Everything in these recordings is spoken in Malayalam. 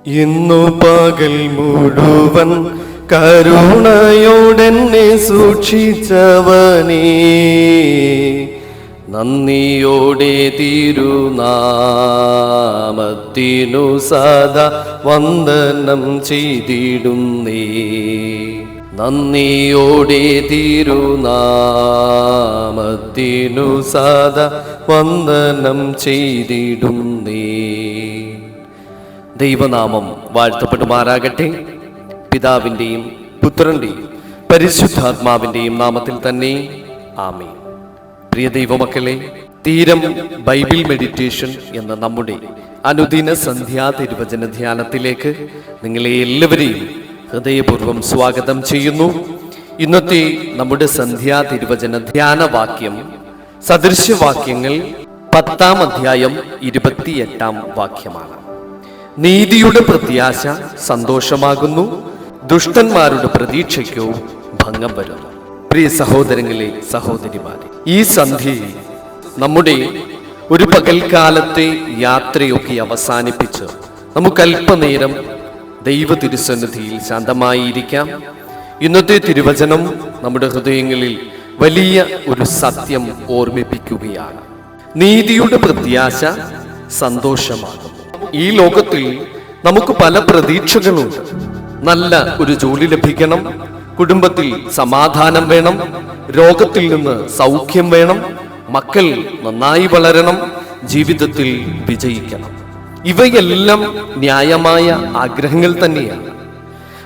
ഇന്നു പകൽ മുഴുവൻ കരുണയോടെന്നെ സൂക്ഷിച്ചവനേ, നന്ദിയോടെ തിരുനാമത്തിനു സദാ വന്ദനം ചെയ്തിടുന്നേ. നന്ദിയോടെ തിരുനാമത്തിനു സദാ വന്ദനം ചെയ്തിടുന്നേ. ദൈവനാമം വാഴ്ത്തപ്പെടുമാറാകട്ടെ. പിതാവിൻ്റെയും പുത്രൻ്റെയും പരിശുദ്ധാത്മാവിൻ്റെയും നാമത്തിൽ തന്നെ ആമേൻ. പ്രിയ ദൈവമക്കളെ, തീരം ബൈബിൾ മെഡിറ്റേഷൻ എന്ന നമ്മുടെ അനുദിന സന്ധ്യാ തിരുവചന ധ്യാനത്തിലേക്ക് നിങ്ങളെ എല്ലാവരെയും ഹൃദയപൂർവ്വം സ്വാഗതം ചെയ്യുന്നു. ഇന്നത്തെ നമ്മുടെ സന്ധ്യാ തിരുവചന ധ്യാനവാക്യം സദൃശ്യവാക്യങ്ങൾ 10-ാം അധ്യായം 28-ാം വാക്യമാണ്. നീതിയുടെ പ്രത്യാശ സന്തോഷമാകുന്നു, ദുഷ്ടന്മാരുടെ പ്രതീക്ഷയ്ക്കോ ഭംഗം വരുന്നു. പ്രിയ സഹോദരങ്ങളെ, സഹോദരിമാരെ, ഈ സന്ധ്യയിൽ നമ്മുടെ ഒരു പകൽക്കാലത്തെ യാത്രയൊക്കെ അവസാനിപ്പിച്ച് നമുക്ക് അല്പനേരം ദൈവ തിരുസന്നിധിയിൽ ശാന്തമായിരിക്കാം. ഇന്നത്തെ തിരുവചനം നമ്മുടെ ഹൃദയങ്ങളിൽ വലിയ ഒരു സത്യം ഓർമ്മിപ്പിക്കുകയാണ്. നീതിയുടെ പ്രത്യാശ സന്തോഷമാകുന്നു. ഈ ലോകത്തിൽ നമുക്ക് പല പ്രതീക്ഷകളുണ്ട്. നല്ല ഒരു ജോലി ലഭിക്കണം, കുടുംബത്തിൽ സമാധാനം വേണം, രോഗത്തിൽ നിന്ന് സൗഖ്യം വേണം, മക്കൾ നന്നായി വളരണം, ജീവിതത്തിൽ വിജയിക്കണം. ഇവയെല്ലാം ന്യായമായ ആഗ്രഹങ്ങൾ തന്നെയാണ്.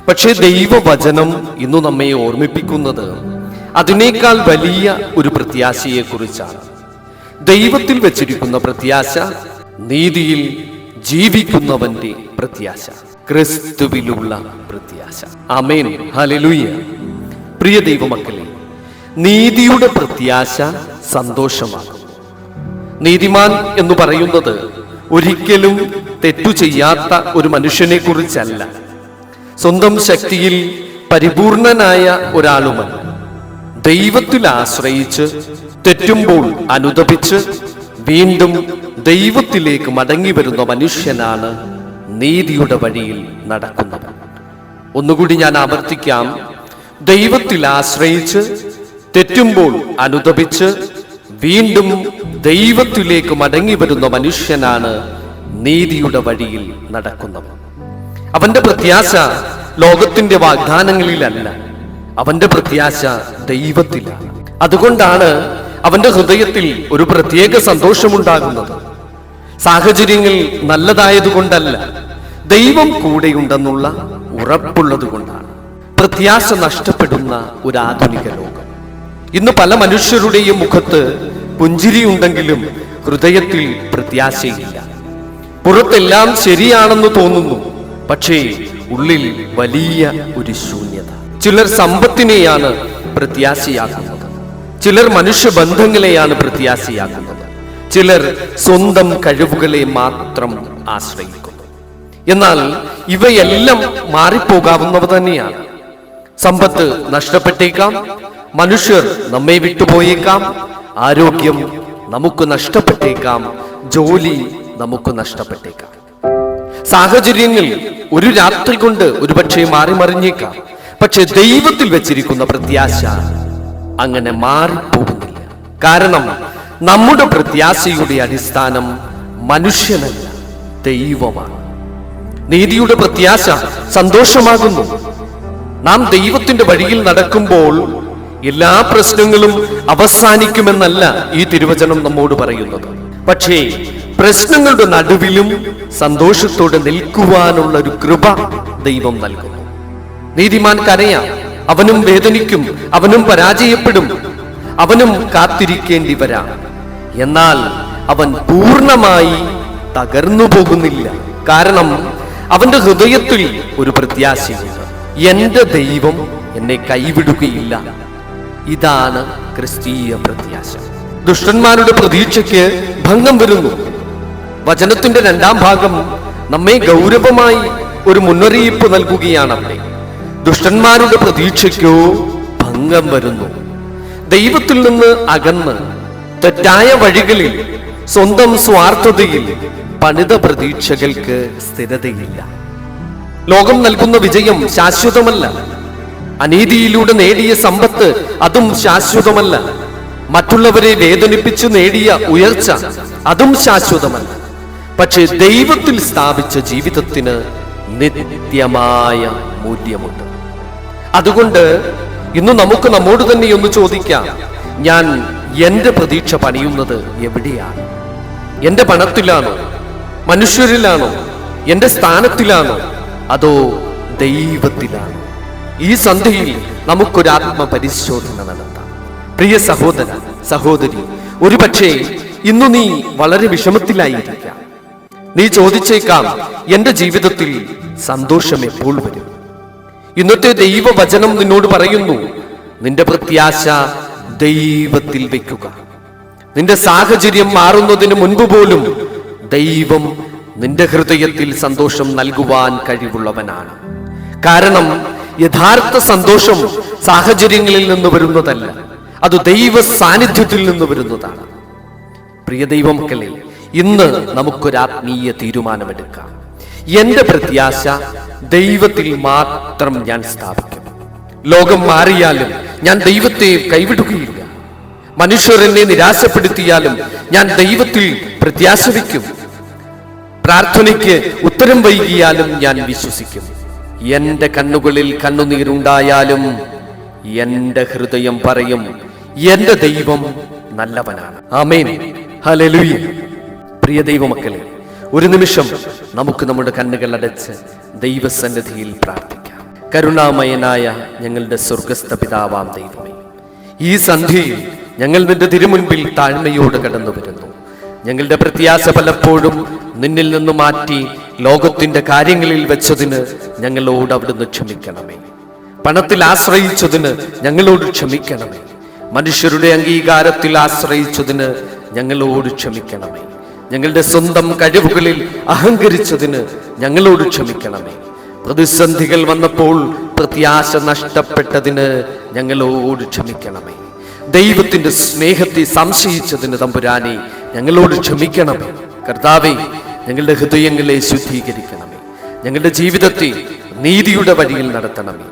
പക്ഷേ ദൈവവചനം ഇന്നു നമ്മെ ഓർമ്മിപ്പിക്കുന്നത് അതിനേക്കാൾ വലിയ ഒരു പ്രത്യാശയെക്കുറിച്ചാണ്. ദൈവത്തിൽ വെച്ചിരിക്കുന്ന പ്രത്യാശ, നീതിയിൽ ജീവിക്കുന്നവന്റെ പ്രത്യാശ, ക്രിസ്തുവിലുള്ള പ്രത്യാശ. ആമേൻ, ഹല്ലേലൂയ. പ്രിയ ദൈവമക്കളെ, നീതിയുടെ പ്രത്യാശ സന്തോഷമാകുന്നു. നീതിമാൻ എന്ന് പറയുന്നത് ഒരിക്കലും തെറ്റു ചെയ്യാത്ത ഒരു മനുഷ്യനെ കുറിച്ചല്ല, സ്വന്തം ശക്തിയിൽ പരിപൂർണനായ ഒരാളുമല്ല. ദൈവത്തിൽ ആശ്രയിച്ച് തെറ്റുമ്പോൾ അനുതപിച്ച് വീണ്ടും ദൈവത്തിലേക്ക് മടങ്ങി വരുന്ന മനുഷ്യനാണ് നീതിയുടെ വഴിയിൽ നടക്കുന്നവൻ. ഒന്നുകൂടി ഞാൻ ആവർത്തിക്കാം. ദൈവത്തിൽ ആശ്രയിച്ച് തെറ്റുമ്പോൾ അനുതപിച്ച് വീണ്ടും ദൈവത്തിലേക്ക് മടങ്ങി വരുന്ന മനുഷ്യനാണ് നീതിയുടെ വഴിയിൽ നടക്കുന്നവൻ. അവന്റെ പ്രത്യാശ ലോകത്തിന്റെ വാഗ്ദാനങ്ങളിലല്ല, അവന്റെ പ്രത്യാശ ദൈവത്തിലാണ്. അതുകൊണ്ടാണ് അവന്റെ ഹൃദയത്തിൽ ഒരു പ്രത്യേക സന്തോഷമുണ്ടാകുന്നത്. സാഹചര്യങ്ങൾ നല്ലതായതുകൊണ്ടല്ല, ദൈവം കൂടെയുണ്ടെന്നുള്ള ഉറപ്പുള്ളത് കൊണ്ടാണ്. പ്രത്യാശ നഷ്ടപ്പെടുന്ന ഒരു ആധുനിക ലോകം. ഇന്ന് പല മനുഷ്യരുടെയും മുഖത്ത് പുഞ്ചിരിയുണ്ടെങ്കിലും ഹൃദയത്തിൽ പ്രത്യാശയില്ല. പുറത്തെല്ലാം ശരിയാണെന്ന് തോന്നുന്നു, പക്ഷേ ഉള്ളിൽ വലിയ ഒരു ശൂന്യത. ചിലർ സമ്പത്തിനെയാണ് പ്രത്യാശയാക്കുന്നത്, ചിലർ മനുഷ്യബന്ധങ്ങളെയാണ് പ്രത്യാശയാക്കുന്നത്, ചിലർ സ്വന്തം കഴിവുകളെ മാത്രം ആശ്രയിക്കുന്നു. എന്നാൽ ഇവയെല്ലാം മാറിപ്പോകാവുന്നവ തന്നെയാണ്. സമ്പത്ത് നഷ്ടപ്പെട്ടേക്കാം, മനുഷ്യർ നമ്മെ വിട്ടുപോയേക്കാം, ആരോഗ്യം നമുക്ക് നഷ്ടപ്പെട്ടേക്കാം, ജോലി നമുക്ക് നഷ്ടപ്പെട്ടേക്കാം. സാഹചര്യങ്ങൾ ഒരു രാത്രി കൊണ്ട് ഒരുപക്ഷെ മാറിമറിഞ്ഞേക്കാം. പക്ഷെ ദൈവത്തിൽ വെച്ചിരിക്കുന്ന പ്രത്യാശ അങ്ങനെ മാറിപ്പോകുന്നില്ല. കാരണം നമ്മുടെ പ്രത്യാശയുടെ അടിസ്ഥാനം മനുഷ്യനല്ല, ദൈവമാണ്. നീതിയുടെ പ്രത്യാശ സന്തോഷമാകുന്നു. നാം ദൈവത്തിന്റെ വഴിയിൽ നടക്കുമ്പോൾ എല്ലാ പ്രശ്നങ്ങളും അവസാനിക്കുമെന്നല്ല ഈ തിരുവചനം നമ്മോട് പറയുന്നത്. പക്ഷേ പ്രശ്നങ്ങളുടെ നടുവിലും സന്തോഷത്തോടെ നിൽക്കുവാനുള്ള ഒരു കൃപ ദൈവം നൽകുന്നു. നീതിമാൻ കരയാം, അവനും വേദനിക്കും, അവനും പരാജയപ്പെടും, അവനും കാത്തിരിക്കേണ്ടി വരാം. എന്നാൽ അവൻ പൂർണ്ണമായി തകർന്നു പോകുന്നില്ല. കാരണം അവന്റെ ഹൃദയത്തിൽ ഒരു പ്രത്യാശയുണ്ട്. എന്റെ ദൈവം എന്നെ കൈവിടുകയില്ല. ഇതാണ് ക്രിസ്തീയ പ്രത്യാശ. ദുഷ്ടന്മാരുടെ പ്രതീക്ഷയ്ക്ക് ഭംഗം വരുന്നു. വചനത്തിന്റെ 2-ാം ഭാഗം നമ്മെ ഗൗരവമായി ഒരു മുന്നറിയിപ്പ് നൽകുകയാണവിടെ. ദുഷ്ടന്മാരുടെ പ്രതീക്ഷയ്ക്കോ ഭംഗം വരുന്നു. ദൈവത്തിൽ നിന്ന് അകന്ന് തെറ്റായ വഴികളിൽ സ്വന്തം സ്വാർത്ഥതയിൽ പണിത പ്രതീക്ഷകൾക്ക് സ്ഥിരതയില്ല. ലോകം നൽകുന്ന വിജയം ശാശ്വതമല്ല. അനീതിയിലൂടെ നേടിയ സമ്പത്ത് അതും ശാശ്വതമല്ല. മറ്റുള്ളവരെ വേദനിപ്പിച്ചു നേടിയ ഉയർച്ച അതും ശാശ്വതമല്ല. പക്ഷേ ദൈവത്തിൽ സ്ഥാപിച്ച ജീവിതത്തിന് നിത്യമായ മൂല്യമുണ്ട്. അതുകൊണ്ട് ഇന്ന് നമുക്ക് നമ്മോട് തന്നെ ഒന്ന് ചോദിക്കാം, ഞാൻ എന്റെ പ്രതീക്ഷ പണിയുന്നത് എവിടെയാണ്? എന്റെ പണത്തിലാണോ, മനുഷ്യരിലാണോ, എന്റെ സ്ഥാനത്തിലാണോ, അതോ ദൈവത്തിലാണോ? ഈ സന്ധ്യയിൽ നമുക്കൊരു ആത്മപരിശോധന നടത്താം. പ്രിയ സഹോദര സഹോദരി, ഒരു പക്ഷേ ഇന്നു നീ വളരെ വിഷമത്തിലായിരിക്കാം. നീ ചോദിച്ചേക്കാം, എന്റെ ജീവിതത്തിൽ സന്തോഷം എപ്പോൾ വരും? ഇന്നത്തെ ദൈവവചനം നിന്നോട് പറയുന്നു, നിന്റെ പ്രത്യാശ ദൈവത്തിൽ വെക്കുക. നിന്റെ സാഹചര്യം മാറുന്നതിന് മുൻപ് പോലും ദൈവം നിന്റെ ഹൃദയത്തിൽ സന്തോഷം നൽകുവാൻ കഴിവുള്ളവനാണ്. കാരണം യഥാർത്ഥ സന്തോഷം സാഹചര്യങ്ങളിൽ നിന്ന് വരുന്നതല്ല, അത് ദൈവ സാന്നിധ്യത്തിൽ നിന്ന് വരുന്നതാണ്. പ്രിയ ദൈവമക്കളെ, ഇന്ന് നമുക്കൊരാത്മീയ തീരുമാനമെടുക്കാം. എന്റെ പ്രത്യാശ ദൈവത്തിൽ മാത്രം ഞാൻ സ്ഥാപിക്കും. ലോകം മാറിയാലും ഞാൻ ദൈവത്തെ കൈവിടുകയില്ല. മനുഷ്യർ എന്നെ നിരാശപ്പെടുത്തിയാലും ഞാൻ ദൈവത്തിൽ പ്രത്യാശ വയ്ക്കും. പ്രാർത്ഥനയ്ക്ക് ഉത്തരം വൈകിയാലും ഞാൻ വിശ്വസിക്കും. എന്റെ കണ്ണുകളിൽ കണ്ണുനീരുണ്ടായാലും എന്റെ ഹൃദയം പറയും, എന്റെ ദൈവം നല്ലവനാണ്. ആമേൻ, ഹല്ലേലൂയ. പ്രിയ ദൈവമക്കളെ, ഒരു നിമിഷം നമുക്ക് നമ്മുടെ കണ്ണുകൾ അടച്ച് ദൈവസന്നിധിയിൽ പ്രാർത്ഥിക്കാം. കരുണാമയനായ ഞങ്ങളുടെ സ്വർഗസ്ഥ പിതാവാം ദൈവമേ, ഈ സന്ധ്യയിൽ ഞങ്ങൾ നിന്റെ തിരുമുൻപിൽ താഴ്മയോട് കടന്നു വരുന്നു. ഞങ്ങളുടെ പ്രത്യാശ പലപ്പോഴും നിന്നിൽ നിന്ന് മാറ്റി ലോകത്തിന്റെ കാര്യങ്ങളിൽ വെച്ചതിന് ഞങ്ങളോട് അവിടുന്ന് ക്ഷമിക്കണമേ. പണത്തിൽ ആശ്രയിച്ചതിന് ഞങ്ങളോട് ക്ഷമിക്കണമേ. മനുഷ്യരുടെ അംഗീകാരത്തിൽ ആശ്രയിച്ചതിന് ഞങ്ങളോട് ക്ഷമിക്കണമേ. ഞങ്ങളുടെ സ്വന്തം കഴിവുകളിൽ അഹങ്കരിച്ചതിന് ഞങ്ങളോട് ക്ഷമിക്കണമേ. പ്രതിസന്ധികൾ വന്നപ്പോൾ പ്രത്യാശ നഷ്ടപ്പെട്ടതിന് ഞങ്ങളോട് ക്ഷമിക്കണമേ. ദൈവത്തിന്റെ സ്നേഹത്തെ സംശയിച്ചതിന് തമ്പുരാനെ ഞങ്ങളോട് ക്ഷമിക്കണമേ. കർത്താവേ, ഞങ്ങളുടെ ഹൃദയങ്ങളെ ശുദ്ധീകരിക്കണമേ. ഞങ്ങളുടെ ജീവിതത്തെ നീതിയുടെ വഴിയിൽ നടത്തണമേ.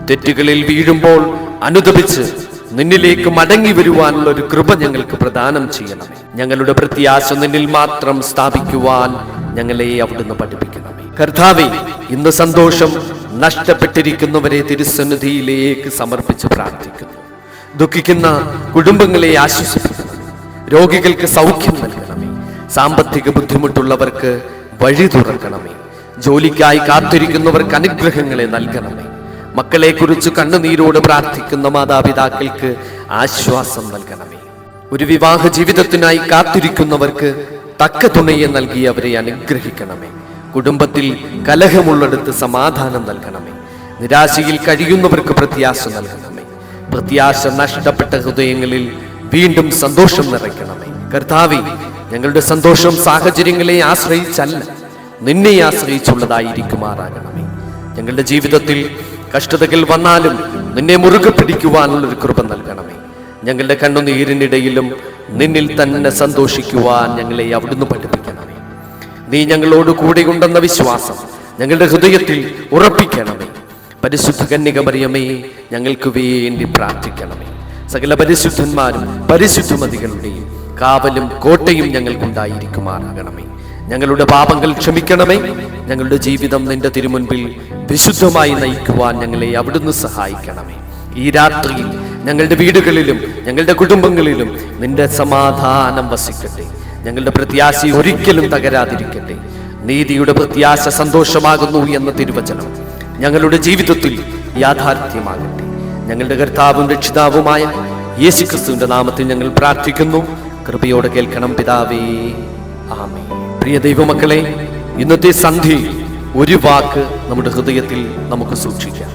തെറ്റുകളിൽ വീഴുമ്പോൾ അനുദപിച്ച് നിന്നിലേക്ക് മടങ്ങി വരുവാനുള്ള ഒരു കൃപ ഞങ്ങൾക്ക് പ്രദാനം ചെയ്യണമേ. ഞങ്ങളുടെ പ്രത്യാശ നിന്നിൽ മാത്രം സ്ഥാപിക്കുവാൻ ഞങ്ങളെ അവിടുന്ന് പഠിപ്പിക്കണമേ. കർത്താവേ, ഇന്ന് സന്തോഷം നഷ്ടപ്പെട്ടിരിക്കുന്നവരെ തിരുസന്നിധിയിലേക്ക് സമർപ്പിച്ച് പ്രാർത്ഥിക്കുന്നു. ദുഃഖിക്കുന്ന കുടുംബങ്ങളെ ആശ്വസിപ്പിക്കണമേ. രോഗികൾക്ക് സൗഖ്യം നൽകണമേ. സാമ്പത്തിക ബുദ്ധിമുട്ടുള്ളവർക്ക് വഴി തുറക്കണമേ. ജോലിക്കായി കാത്തിരിക്കുന്നവർക്ക് അനുഗ്രഹങ്ങളെ നൽകണമേ. മക്കളെ കുറിച്ച് കണ്ണുനീരോട് പ്രാർത്ഥിക്കുന്ന മാതാപിതാക്കൾക്ക് ആശ്വാസം നൽകണമേ. ഒരു വിവാഹ ജീവിതത്തിനായി കാത്തിരിക്കുന്നവർക്ക് തക്ക തുണയെ നൽകി അവരെ അനുഗ്രഹിക്കണമേ. കുടുംബത്തിൽ കലഹമുള്ളിടത്ത് സമാധാനം നൽകണമേ. നിരാശയിൽ കഴിയുന്നവർക്ക് പ്രത്യാശ നൽകണമേ. പ്രത്യാശ നഷ്ടപ്പെട്ട ഹൃദയങ്ങളിൽ വീണ്ടും സന്തോഷം നിറയ്ക്കണമേ. കർത്താവേ, ഞങ്ങളുടെ സന്തോഷം സാഹചര്യങ്ങളെ ആശ്രയിച്ചല്ല, നിന്നെ ആശ്രയിച്ചുള്ളതായിരിക്കുമാറാകണമേ. ഞങ്ങളുടെ ജീവിതത്തിൽ കഷ്ടതകൾ വന്നാലും നിന്നെ മുറുകെ പിടിക്കുവാനുള്ളൊരു കൃപ നൽകണമേ. ഞങ്ങളുടെ കണ്ണുനീരിനിടയിലും നിന്നിൽ തന്നെ സന്തോഷിക്കുവാൻ ഞങ്ങളെ അവിടുന്ന് പഠിപ്പിക്കണമേ. നീ ഞങ്ങളോട് കൂടെയുണ്ടെന്ന വിശ്വാസം ഞങ്ങളുടെ ഹൃദയത്തിൽ ഉറപ്പിക്കണമേ. പരിശുദ്ധ കന്യക മറിയമേ, ഞങ്ങൾക്ക് വേണ്ടി പ്രാർത്ഥിക്കണമേ. സകല പരിശുദ്ധന്മാരും പരിശുദ്ധമതികളുടെയും കാവലും കോട്ടയും ഞങ്ങൾക്കുണ്ടായിരിക്കുമാറാകണമേ. ഞങ്ങളുടെ പാപങ്ങൾ ക്ഷമിക്കണമേ. ഞങ്ങളുടെ ജീവിതം നിന്റെ തിരുമുൻപിൽ വിശുദ്ധമായി നയിക്കുവാൻ ഞങ്ങളെ അവിടുന്ന് സഹായിക്കണമേ. ഈ രാത്രിയിൽ ഞങ്ങളുടെ വീടുകളിലും ഞങ്ങളുടെ കുടുംബങ്ങളിലും നിന്റെ സമാധാനം വസിക്കട്ടെ. ഞങ്ങളുടെ പ്രത്യാശ ഒരിക്കലും തകരാതിരിക്കട്ടെ. നീതിയുടെ പ്രത്യാശ സന്തോഷമാകുന്നു എന്ന തിരുവചനം ഞങ്ങളുടെ ജീവിതത്തിൽ യാഥാർത്ഥ്യമാകട്ടെ. ഞങ്ങളുടെ കർത്താവും രക്ഷിതാവുമായ യേശുക്രിസ്തുവിന്റെ നാമത്തിൽ ഞങ്ങൾ പ്രാർത്ഥിക്കുന്നു. കൃപയോടെ കേൾക്കണം പിതാവേ, ആമേൻ. പ്രിയ ദൈവമക്കളെ, ഇന്നത്തെ സന്ധ്യയിൽ ഒരു വാക്ക് നമ്മുടെ ഹൃദയത്തിൽ നമുക്ക് സൂക്ഷിക്കാം.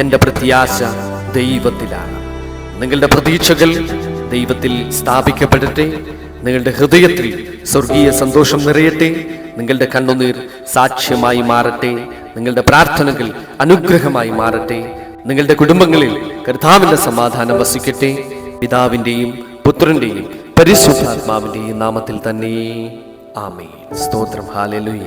എൻ്റെ പ്രത്യാശ ദൈവത്തിലാണ്. നിങ്ങളുടെ പ്രതീക്ഷകൾ ദൈവത്തിൽ സ്ഥാപിക്കപ്പെടട്ടെ. നിങ്ങളുടെ ഹൃദയത്തിൽ സ്വർഗീയ സന്തോഷം നിറയട്ടെ. നിങ്ങളുടെ കണ്ണുനീർ സാക്ഷ്യമായി മാറട്ടെ. നിങ്ങളുടെ പ്രാർത്ഥനകൾ അനുഗ്രഹമായി മാറട്ടെ. നിങ്ങളുടെ കുടുംബങ്ങളിൽ കർത്താവിന്റെ സമാധാനം വസിക്കട്ടെ. പിതാവിൻ്റെയും പുത്രന്റെയും പരിശുദ്ധാത്മാവിൻ്റെയും നാമത്തിൽ തന്നെ ആമേൻ. സ്തോത്രം. ഹല്ലേലൂയ.